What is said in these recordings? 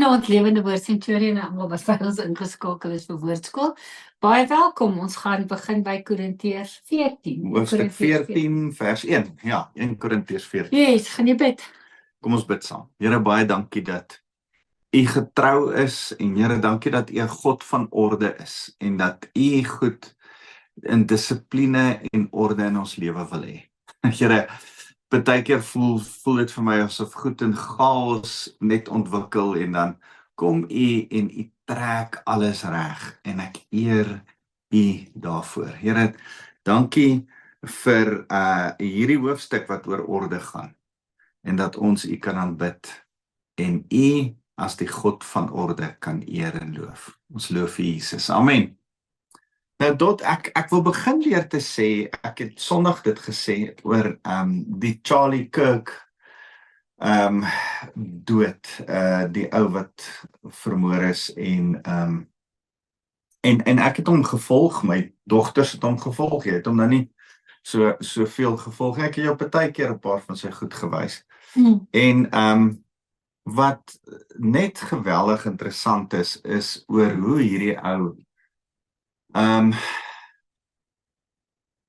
Goeienaand, lewende woord Centurion en almal wat by ons ingeskakel is vir Woordskool. Baie welkom. Ons gaan begin by Korintiërs 14. Hoofstuk 14 vers 1. Ja, 1 Korintiërs 14. Yes, gaan jy bid? Kom ons bid saam. Here, baie dankie dat U getrou is en Here, dankie dat U 'n God van orde is en dat U goed in dissipline en orde in ons lewe wil hê. Here, partykeer voel dit vir my asof goed in chaos net ontwikkel en dan kom U en U trek alles reg en ek eer U daarvoor. Here, dankie vir hierdie hoofstuk wat oor orde gaan en dat ons U kan aanbid en U as die God van orde kan eer en loof. Ons loof U Jesus. Amen. Nou ek wil begin weer te sê, ek het Sondag dit gesê oor die Charlie Kirk dood, die ou wat vermoor is en ek het hom gevolg, my dogters het hom gevolg, jy het hom nou nie soveel gevolg, ek het jou partykeer 'n paar van sy goed gewys. En wat net geweldig interessant is oor hoe hierdie ou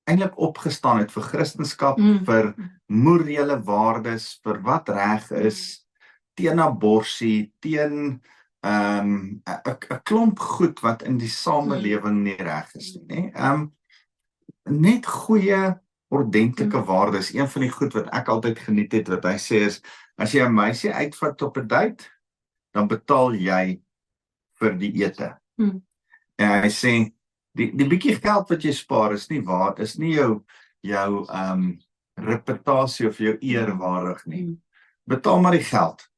eintlik opgestaan het vir Christendom, vir morele waardes, vir wat reg is, teen aborsie, teen 'n klomp goed wat in die samelewing nie reg is nie. Net goeie, ordentlike waardes. Een van die goed wat ek altyd geniet het, wat hy sê is, as jy 'n meisie uitvat op 'n date, dan betaal jy vir die ete. En hy sê, die bietjie geld wat jy spaar is nie waar, is nie jou reputasie of jou eer waardig nie. Betaal maar die geld.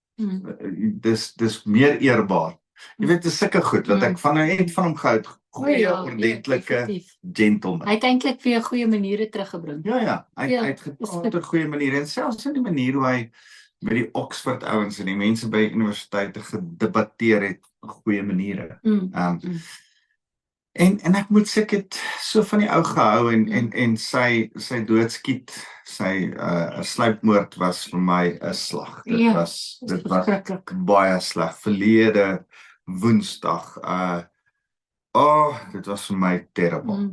Dis meer eerbaar. Jy weet, dis sulke goed, wat ek van hom gehou, goeie, ordentlike gentleman. Hy het eintlik vir jou goeie maniere teruggebring. Ja, hy het gepraat oor goeie maniere, en selfs in die manier hoe hy met die Oxford ouens en die mense by universiteite gedebatteer het, goeie maniere. En ek moet sê, ek het so van die ou gehou en sy doodskiet, sy sluipmoord was vir my 'n slag. Dit was baie sleg. Verlede Woensdag, dit was vir my terrible.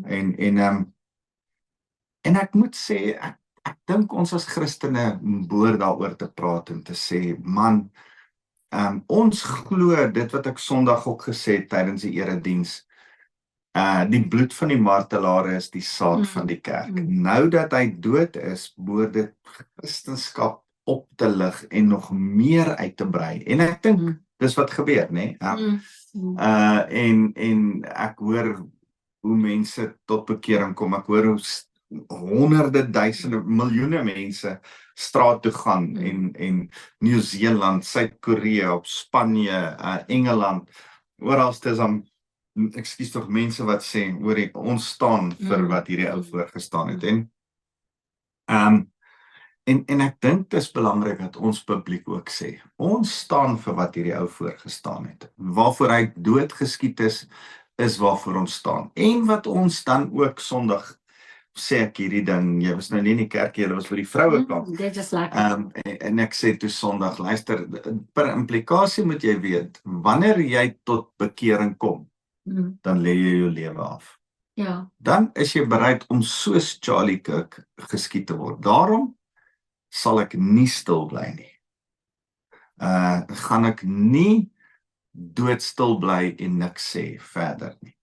En ek moet sê, ek dink ons as Christene behoort daaroor te praat en te sê, man, ons glo dit wat ek Sondag ook gesê het tydens die erediens, die bloed van die martelare is die saad van die kerk. Nou dat hy dood is, behoort dit Christendom op te lig en nog meer uit te brei. En ek dink, dis wat gebeur, né? En ek hoor hoe mense tot bekering kom. Ek hoor hoe honderde, duisende, miljoene mense straat toe gaan en Nieu-Seeland, Suid-Korea, op Spanje, Engeland, oralste is dan ekskuus tog mense wat sê, hoor, ons staan vir wat hierdie ou voorgestaan het. En ek dink dit is belangrik dat ons publiek ook sê, ons staan vir wat hierdie ou voorgestaan het. Waarvoor hy doodgeskiet is waarvoor ons staan. En wat ons dan ook Sondag, sê ek hierdie ding, jy was nou nie in die kerk, jy was vir die vrouekamp. Dit is lekker. En ek sê toe Sondag, luister, per implikasie moet jy weet, wanneer jy tot bekering kom, dan lê jy jou lewe af. Ja. Dan is jy bereid om soos Charlie Kirk geskiet te word. Daarom sal ek nie stil bly nie. Gaan ek nie doodstil bly en niks sê verder nie.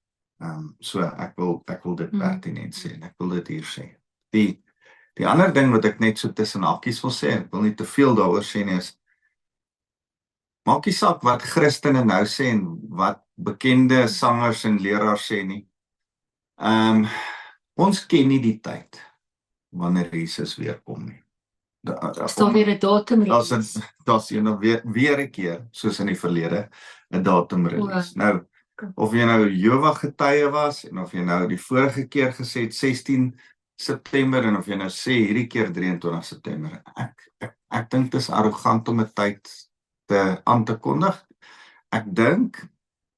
So ek wil dit pertinent sê, en ek wil dit hier sê. Die ander ding wat ek net so tussen hakies wil sê, ek wil nie te veel daaroor sê nie, is, maak nie saak wat Christene nou sê en wat bekende sangers en leraars sê nie. Ons ken nie die tyd wanneer Jesus weer kom nie. Staan weer 'n datum release. Daar's weer 'n keer, soos in die verlede, 'n datum release. Nou, of jy nou Jehovah getuie was, en of jy nou die vorige keer gesê het 16 September, en of jy nou sê hierdie keer 23 September, ek dink dit is arrogant om 'n tyd aan te kondig. Ek dink,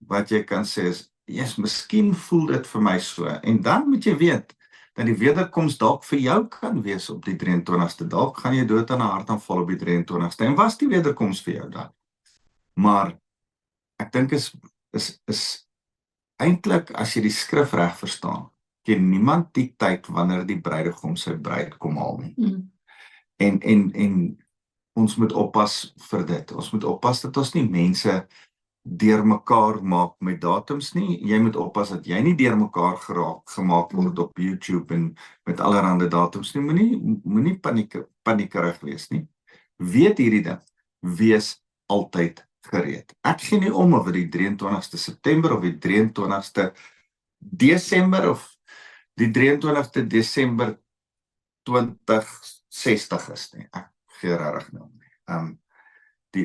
wat jy kan sê is, miskien voel dit vir my so, en dan moet jy weet, dat die wederkoms dalk vir jou kan wees op die 23ste, dalk gaan jy dood aan 'n hartaanval op die 23ste, en was die wederkoms vir jou dan. Maar ek dink is eintlik as jy die skrif reg verstaan, ken niemand die tyd wanneer die bruidegom sy bruid kom haal nie. En ons moet oppas vir dit. Ons moet oppas dat ons nie mense deur mekaar maak met datums nie. Jy moet oppas dat jy nie deur mekaar gemaak word op YouTube en met allerhande datums nie. Moenie paniekerig wees nie. Weet hierdie ding. Wees altyd gereed. Ek gee nie om of dit die 23ste September of die 23ste Desember of die 23ste Desember 2060 is nie. Ek gee regtig nie om nie.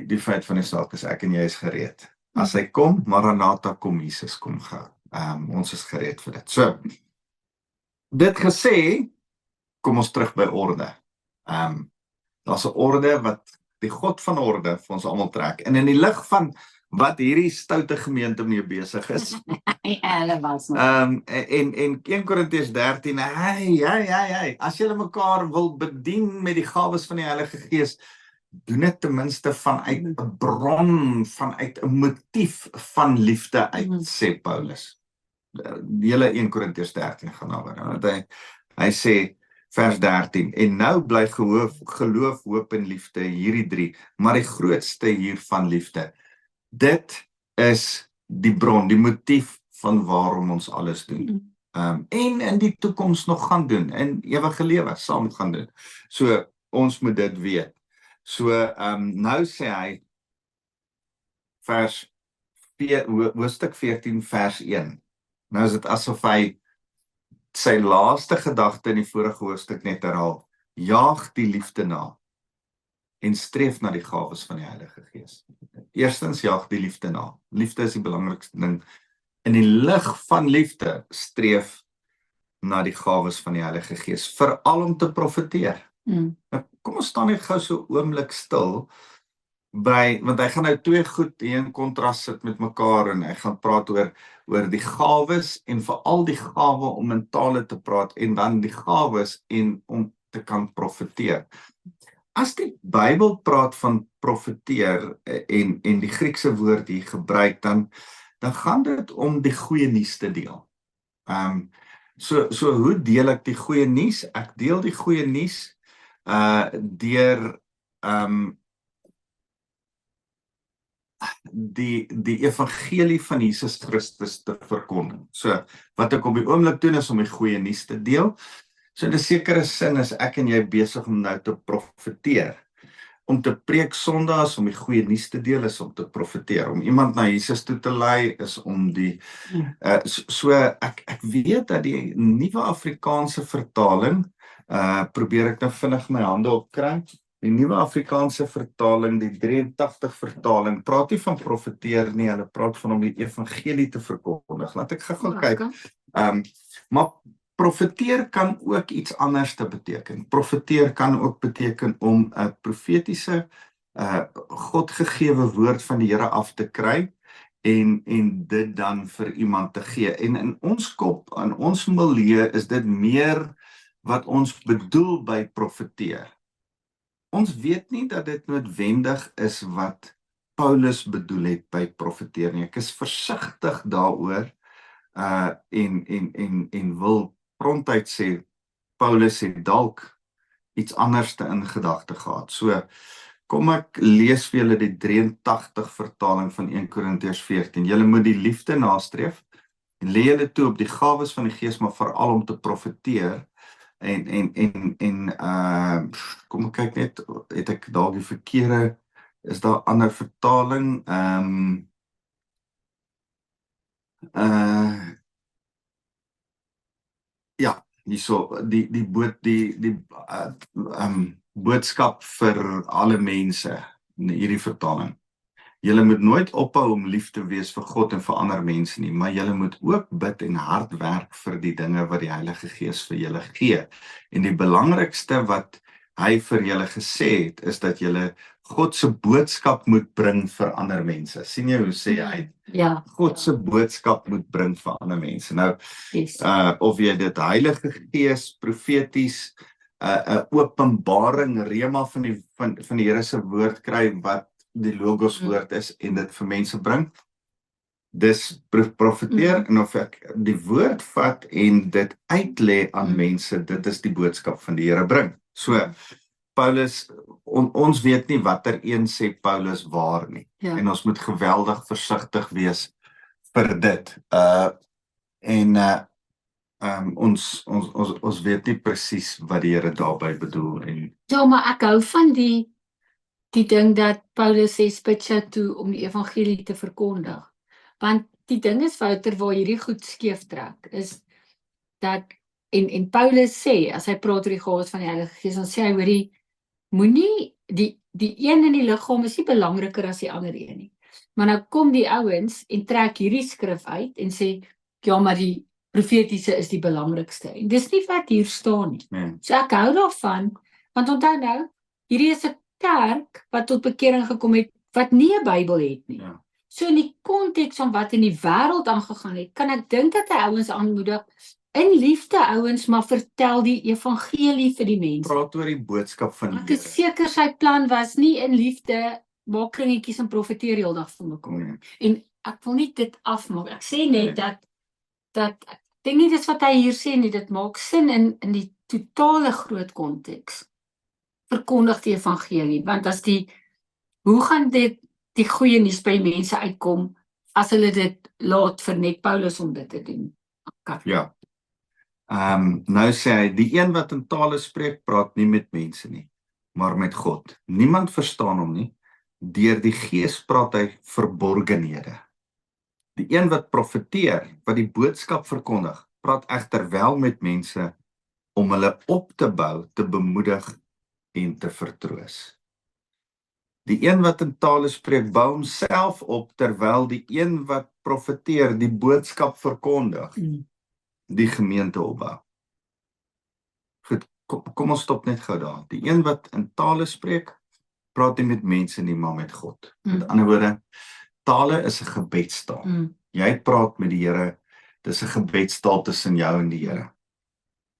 Die feit van die saak is ek en jy is gereed. As hy kom, Maranatha, kom Jesus, kom gou. Ons is gereed vir dit. So, dit gesê, kom ons terug by orde. Daar's 'n orde wat die God van orde vir ons almal trek. En in die lig van wat hierdie stoute gemeente mee besig is. Hulle was nog. En 1 Korintiërs 13, hey, as julle mekaar wil bedien met die gawes van die Heilige Gees, doen dit ten minste vanuit 'n bron, vanuit 'n motief van liefde uit, sê Paulus. Die hele 1 Korintiërs 13 gaan daaroor. Hy sê vers 13, en nou bly geloof, hoop en liefde, hierdie 3, maar die grootste hiervan liefde. Dit is die bron, die motief van waarom ons alles doen. En in die toekoms nog gaan doen, en ewige lewe saam gaan doen. So, ons moet dit weet. So, nou sê hy, hoofstuk 14, vers 1. Nou is dit asof hy sy laaste gedagte in die vorige hoofstuk net herhaal. Jaag die liefde na en streef na die gawes van die Heilige Gees. Eerstens, jaag die liefde na. Liefde is die belangrikste ding. In die lig van liefde streef na die gawes van die Heilige Gees, veral om te profeteer. Nou, kom ons staan net gou so oomblik stil want hy gaan nou twee goed hier in kontras sit met mekaar en hy gaan praat oor die gawes en veral die gawe om in tale te praat en dan die gawes en om te kan profeteer. As die Bybel praat van profeteer en die Griekse woord hier gebruik, dan gaan dit om die goeie nuus te deel. So hoe deel ek die goeie nuus? Ek deel die goeie nuus deur die evangelie van Jesus Christus te verkondig. So wat ek op die oomblik doen is om die goeie nuus te deel. So in 'n sekere sin is ek en jy besig om nou te profeteer. Om te preek Sondae, om die goeie nuus te deel, is om te profeteer. Om iemand na Jesus toe te lei, is om die... So ek weet dat die nuwe Afrikaanse vertaling, probeer ek nou vinnig my hande opkry, die nuwe Afrikaanse vertaling, die 83 vertaling, praat nie van profeteer nie, hulle praat van om die evangelie te verkondig. Laat ek gou kyk. Maar profeteer kan ook iets anders te beteken. Profeteer kan ook beteken om 'n profetiese, Godgegewe woord van die Here af te kry en dit dan vir iemand te gee. En in ons kop, in ons milieu, is dit meer wat ons bedoel by profeteer. Ons weet nie dat dit noodwendig is wat Paulus bedoel het by profeteer nie. Ek is versigtig daaroor en wil ronduit sê, Paulus het dalk iets anders in gedagte gehad. So, kom ek lees vir julle die 83 vertaling van 1 Korintiërs 14. Julle moet die liefde nastreef en lê julle toe op die gawes van die Gees, maar veral om te profeteer. Kom ek kyk net, het ek dalk die verkeerde, is daar ander vertaling? Ja, hierso, die boodskap vir alle mense, in hierdie vertaling. Julle moet nooit ophou om lief te wees vir God en vir ander mense nie, maar julle moet ook bid en hard werk vir die dinge wat die Heilige Gees vir julle gee. En die belangrikste wat hy vir julle gesê het, is dat julle God se boodskap moet bring vir ander mense. Sien jy hoe sê hy? Ja. God se boodskap moet bring vir ander mense. Nou, of jy dit Heilige Gees, profeties, 'n openbaring, rema van die Here se woord kry, wat die logos woord is en dit vir mense bring, dis profeteer, en of ek die woord vat en dit uitlê aan mense, dit is die boodskap van die Here bring. So, Paulus, ons weet nie watter een sê Paulus waar nie, Ja. en ons moet geweldig versigtig wees vir dit. Ons weet nie presies wat die Here daarby bedoel en Ja, maar ek hou van die ding dat Paulus sê spit jou toe om die evangelie te verkondig. Want die ding is, Wouter, waar hierdie goed skeef trek, is dat, en Paulus sê, as hy praat oor die gawes van die Heilige Gees, dan sê hy, hoorie, moenie, die een in die liggaam is nie belangriker as die ander een nie. Maar nou kom die ouens en trek hierdie skrif uit en sê, ja, maar die profetiese is die belangrikste. En dis nie wat hier staan nie. nee. So ek hou daarvan, want onthou nou, hierdie is 'n kerk wat tot bekering gekom het, wat nie 'n Bybel het nie. Ja. So in die konteks van wat in die wêreld aangegaan het, kan ek dink dat hy ouens aanmoedig, in liefde ouens, maar vertel die evangelie vir die mense. Praat oor die boodskap van Ek die is seker sy plan was nie in liefde, maak kringetjies en profeteer die hele dag vir mekaar. Nee. En ek wil nie dit afmaak. Ek sê net dat ek dink nie dis wat hy hier sê nie, dit maak sin in die totale groot konteks. Verkondig die evangelie, want as hoe gaan die goeie nuus by mense uitkom as hulle dit laat vir net Paulus om dit te doen? Ja. Nou sê hy, die een wat in tale spreek, praat nie met mense nie, maar met God. Niemand verstaan hom nie. Deur die Gees praat hy verborgenhede. Die een wat profeteer, wat die boodskap verkondig, praat egter wel met mense om hulle op te bou, te bemoedig en te vertroos. Die een wat in tale spreek, bou homself op, terwyl die een wat profeteer, die boodskap verkondig, die gemeente opbou. Goed, kom ons stop net gou daar. Die een wat in tale spreek, praat nie met mense nie, maar met God. Met ander woorde, tale is 'n gebedstaal. Jy praat met die Here, dis 'n gebedstaal tussen jou en die Here.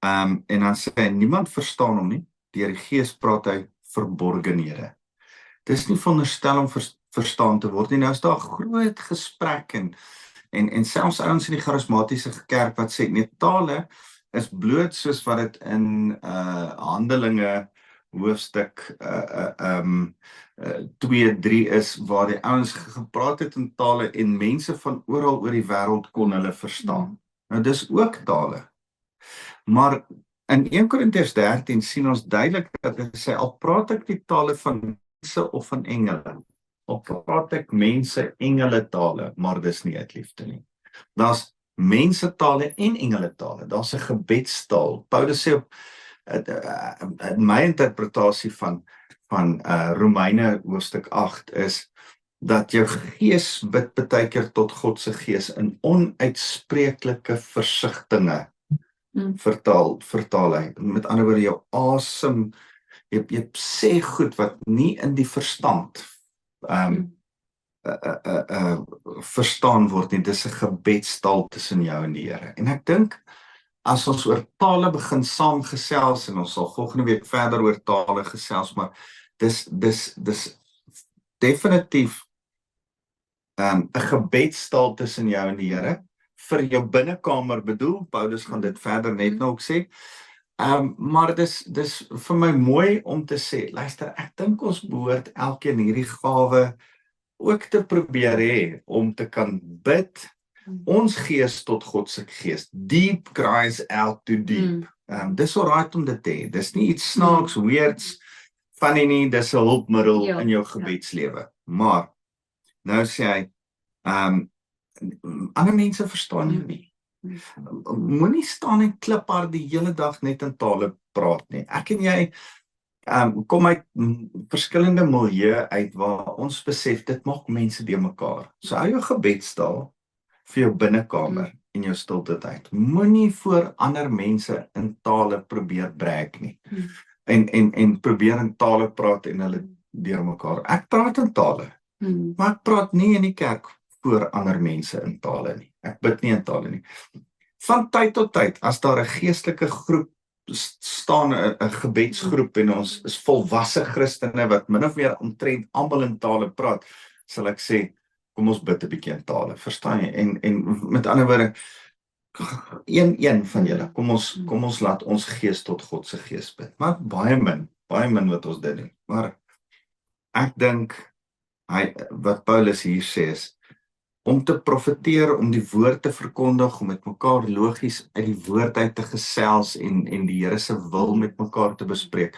En dan sê hy, niemand verstaan hom nie, deur die Gees praat hy verborgenhede. Dis nie veronderstel om verstaan te word nie. Nou is daar 'n groot gesprek en selfs ouens in die charismatiese kerk wat sê, nee, tale is bloot soos wat dit in Handelinge hoofstuk 2-3 is, waar die ouens gepraat het in tale en mense van oral oor die wêreld kon hulle verstaan. Nou dis ook tale. Maar in 1 Korintiërs 13 sien ons duidelik dat hy sê, al praat ek die tale van mense of van engele, al praat ek mense engele tale, maar dis nie uit liefde nie. Daar's mense tale en engele tale, daar's 'n gebedstaal. Paulus sê op in my interpretasie van Romeine hoofstuk 8 is dat jou gees bid baie keer tot God se gees in onuitspreeklike versigtinge. Vertaal hy. Met ander woorde, jou asem, jy sê goed wat nie in die verstand verstaan word nie. Dis 'n gebedstaal tussen jou en die Here. En ek dink, as ons oor tale begin saamgesels, en ons sal volgende week verder oor tale gesels, maar dis definitief 'n gebedstaal tussen jou en die Here, vir jou binnekamer bedoel. Paulus gaan dit verder net nou ook sê. Maar dis vir my mooi om te sê, luister, ek dink ons behoort elkeen hierdie gawe ook te probeer hê, om te kan bid, ons gees tot God se gees. Deep cries out to deep. Dis alright om dit te hê. Dis nie iets snaaks, weirds, funny nie, dis 'n hulpmiddel in jou gebedslewe. Maar, nou sê hy, ander mense verstaan jou nie. Moenie staan en kliphard die hele dag net in tale praat nie. Ek en jy kom uit verskillende milieu uit waar ons besef, dit maak mense by mekaar. So hou jou gebedstaal vir jou binnekamer en jou stilte tyd. Moenie voor ander mense in tale probeer brag nie. En probeer in tale praat en hulle deur mekaar. Ek praat in tale, maar ek praat nie in die kerk voor ander mense in tale nie. Ek bid nie in tale nie. Van tyd tot tyd, as daar 'n geestelike groep staan, 'n gebedsgroep, en ons is volwasse Christene wat min of meer omtrent almal in tale praat, sal ek sê, kom ons bid 'n bietjie in tale, verstaan jy? En met ander woorde, een van julle, kom ons laat ons gees tot God se gees bid. Maar baie min wat ons dit doen. Maar ek dink wat Paulus hier sê is, om te profeteer, om die woord te verkondig, om met mekaar logies uit die woord uit te gesels en die Here se wil met mekaar te bespreek,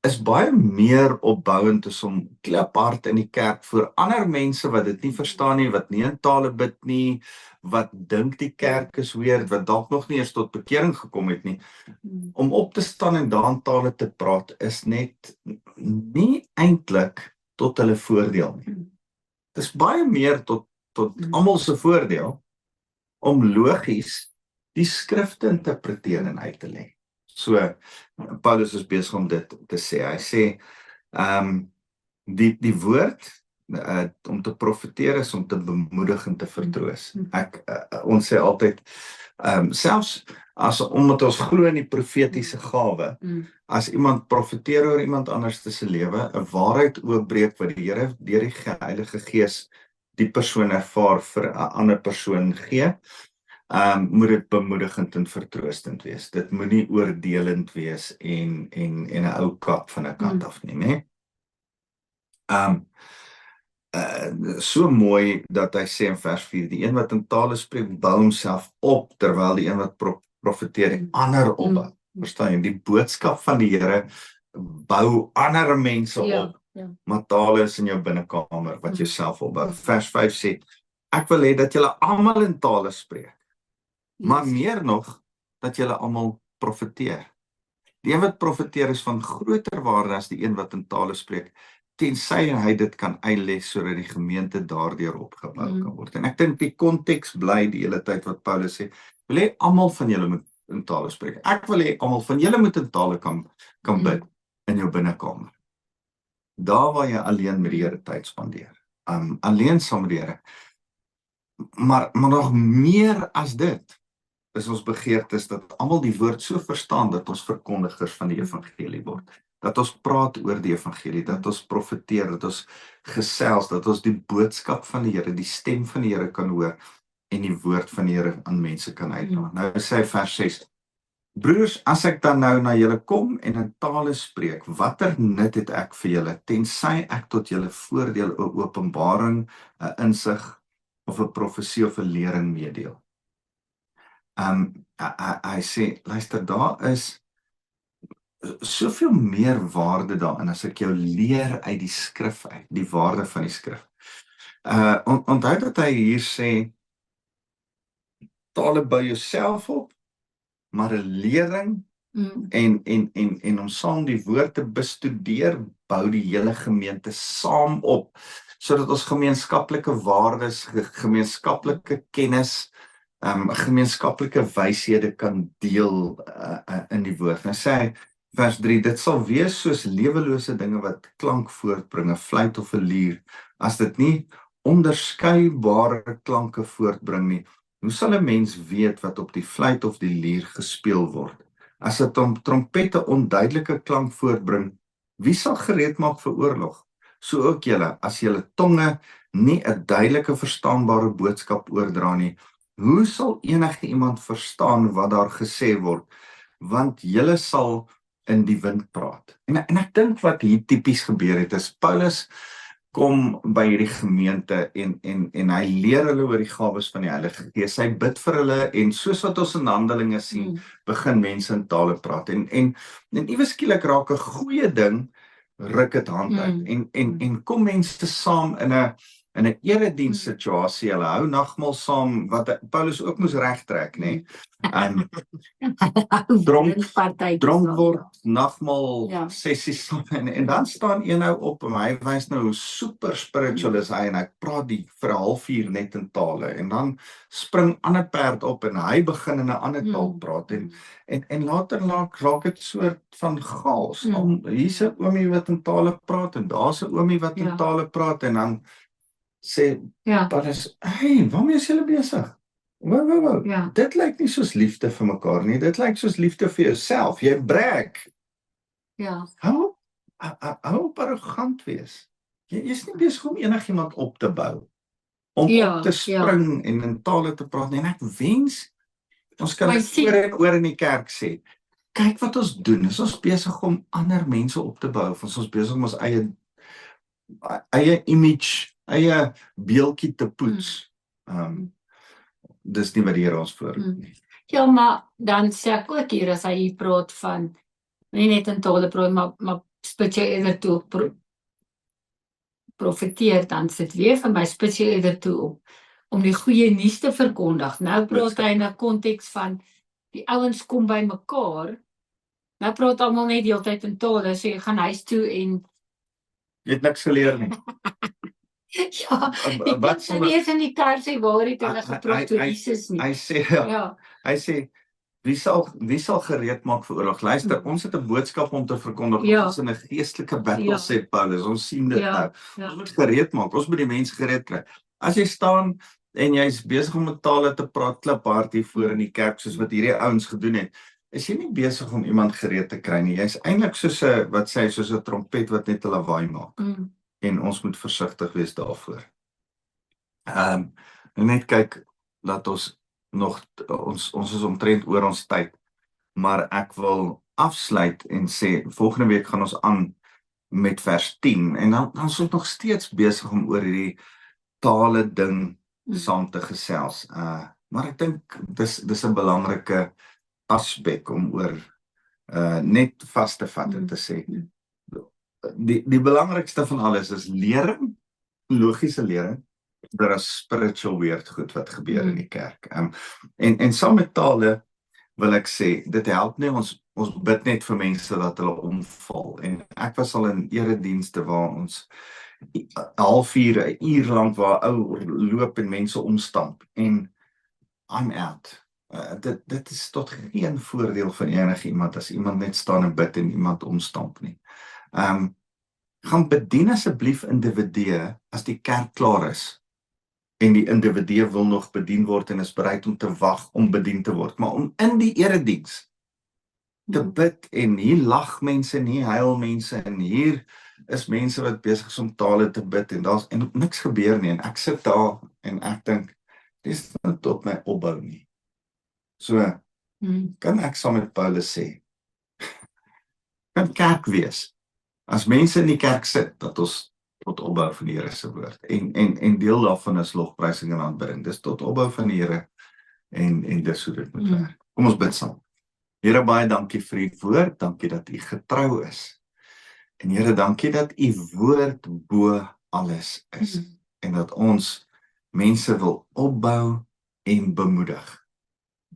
is baie meer opbouend as om kliphard in die kerk voor ander mense wat dit nie verstaan nie, wat nie in tale bid nie, wat dink die kerk is weird, wat dalk nog nie eens tot bekering gekom het nie. Om op te staan en daar in tale te praat is net nie eintlik tot hulle voordeel nie. Dit is baie meer tot almal se voordeel om logies die skrif te interpreteer en uit te lê. So, Paulus is besig om dit te sê. Hy sê, die woord om te profeteer is om te bemoedig en te vertroos. Ons sê altyd, selfs omdat ons glo in die profetiese gawe, as iemand profeteer oor iemand anders se lewe, 'n waarheid oopbreek wat die Here deur die Heilige Gees die persoon ervaar vir 'n ander persoon gee, moet dit bemoedigend en vertroostend wees. Dit moenie oordelend wees en 'n ou kap van 'n kant af nie, né? So mooi dat hy sê in vers 4, die een wat in tale spreek, bou homself op, terwyl die een wat profeteer die ander opbou. Verstaan jy? Die boodskap van die Here bou ander mense op. Maar tale is in jou binnekamer wat jouself opbou. Vers 5 sê, ek wil hê dat julle almal in tale spreek, maar meer nog, dat julle almal profeteer. Die een wat profeteer is van groter waarde as die een wat in tale spreek, tensy hy dit kan uitlê sodat die gemeente daardeur opgebou kan word. En ek dink die konteks bly die hele tyd wat Paulus sê, wil hê almal van julle moet in tale spreek. Ek wil hê almal van julle moet in tale kan bid in jou binnekamer. Daar waar jy alleen met die Here tyd spandeer. Alleen saam met die Here. Maar nog meer as dit, is ons begeerte is dat almal die woord so verstaan dat ons verkondigers van die evangelie word. Dat ons praat oor die evangelie, dat ons profeteer, dat ons gesels, dat ons die boodskap van die Here, die stem van die Here kan hoor en die woord van die Here aan mense kan uitdra. Nou sê hy vers 6, broers, as ek dan nou na julle kom en in tale spreek, watter nut het ek vir julle, tensy ek tot julle voordeel 'n openbaring, 'n insig of 'n profesie of 'n lering meedeel. Hy sê, luister, daar is soveel meer waarde daarin as ek jou leer uit die skrif uit, die waarde van die skrif. Onthou dat hy hier sê, tale bou jouself op, maar 'n lering en om saam die woord te bestudeer, bou die hele gemeente saam op, sodat ons gemeenskaplike waardes, gemeenskaplike kennis, gemeenskaplike wyshede kan deel in die woord. Nou sê hy, vers 3, dit sal wees soos lewelose dinge wat klank voortbring, 'n fluit of 'n lier, as dit nie onderskeidbare klanke voortbring nie. Hoe sal 'n mens weet wat op die fluit of die lier gespeel word? As 'n trompet 'n onduidelike klank voortbring, wie sal gereed maak vir oorlog? So ook julle, as julle tonge nie 'n duidelike verstaanbare boodskap oordra nie, hoe sal enige iemand verstaan wat daar gesê word? Want julle sal in die wind praat. En ek dink wat hier tipies gebeur het, is Paulus kom by hierdie gemeente en hy leer hulle oor die gawes van die Heilige Gees. Hy bid vir hulle en soos wat ons in Handelinge sien, begin mense in tale praat. En iewes skielik raak 'n goeie ding, ruk dit hand uit. En kom mense saam in 'n erediens situasie, hulle hou nagmaal saam, wat Paulus ook moes regtrek, nê? Dronk word, nagmaal sessies saam, en dan staan een nou op en hy wys nou hoe super spiritual is hy, en hy praat vir 'n halfuur net in tale, en dan spring ander perd op en hy begin in 'n ander taal praat, en later raak dit soort van chaos. Hier's 'n oomie wat in tale praat, en daar's 'n oomie wat in tale praat, en dan sê Paulus, hey, waarmee is julle besig? Wow. Dit lyk nie soos liefde vir mekaar nie, dit lyk soos liefde vir jouself, jy brag. Hou op arrogant wees. Jy is nie besig om enigiemand op te bou. om Ja, op te spring en in tale te praat, en ek wens, ons kan Maar dit sien- oor en oor in die kerk sê, kyk wat ons doen, is ons besig om ander mense op te bou, of is ons besig om ons eie image, eie beeldjie te poets. Dis nie wat die Here ons voorroep nie. Ja, maar dan sê ek ook hier, as hy hier praat van, nie net in tale praat, maar spit jy eerder toe op profeteer, dan sit weer vir my, spit jy eerder toe om die goeie nuus te verkondig. Nou praat hy in 'n konteks van, die ouens kom by mekaar, nou praat almal net die hele tyd in tale, so jy gaan huis toe en Jy het niks geleer nie. ja, die kind sê nie eens in die kar sê waar het hulle gepraat oor Jesus nie. Hy sê, Ja, hy sê, wie sal gereed maak vir oorlog? Luister, ons het 'n boodskap om te verkondig, Ja. ons in 'n geestelike battle, Ja. sê Paulus, ons sien dit Ja, nou. ja. Ons moet gereed maak, ons moet die mense gereed kry. As jy staan en jy's besig om met tale te praat, kliphard hier voor in die kerk, soos wat hierdie ouens gedoen het, is jy nie besig om iemand gereed te kry nie. Jy's eintlik soos 'n trompet wat net 'n lawaai maak. En ons moet versigtig wees daarvoor. Net kyk dat ons is omtrent oor ons tyd, maar ek wil afsluit en sê, volgende week gaan ons aan met vers 10, en dan is ons nog steeds besig om oor hierdie tale ding saam te gesels. Maar ek dink dis 'n belangrike aspek om oor net vas te vat en te sê, die belangrikste van alles is lering, logiese lering, daar is spiritual weird goed wat gebeur in die kerk. En saam met tale wil ek sê, dit help nie, ons bid net vir mense dat hulle omval. En ek was al in eredienste waar ons 1 uur lank waar ou loop en mense omstamp, en I'm out. Dit is tot geen voordeel van enige iemand as iemand net staan en bid en iemand omstamp nie. Gaan bedien asseblief individue as die kerk klaar is en die individu wil nog bedien word en is bereid om te wag om bedien te word, maar om in die erediens te bid, en hier lag mense en hier huil mense en hier is mense wat besig is om tale te bid en niks gebeur nie, en ek sit daar en ek dink, dis nie tot my opbou nie. So, kan ek saam met Paulus sê, kan kerk wees, as mense in die kerk sit, dat ons tot opbou van die Here se woord, en deel daarvan is lofprysing en aanbidding, dis tot opbou van die Here, en dis hoe dit moet werk. Kom ons bid saam. Here, baie dankie vir u woord, dankie dat u getrou is, en Here, dankie dat u woord bo alles is, en dat ons mense wil opbou en bemoedig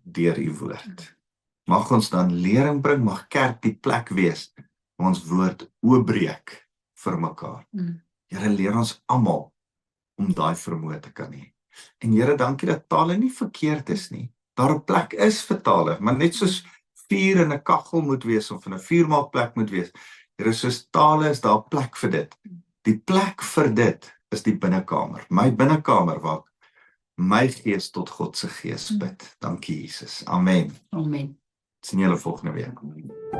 deur u woord. Mag ons dan lering bring, mag kerk die plek wees, waar ons woord oopbreek vir mekaar. Here, leer ons almal om daai vermoë te kan hê. En Here, dankie dat tale nie verkeerd is nie. Daar 'n plek is vir tale, maar net soos vuur in 'n kaggel moet wees of in 'n vuurmaakplek moet wees. Here, soos tale is daar plek vir dit. Die plek vir dit is die binnekamer. My binnekamer waar my gees tot God se gees bid. Dankie Jesus. Amen. Amen. Sien julle volgende week.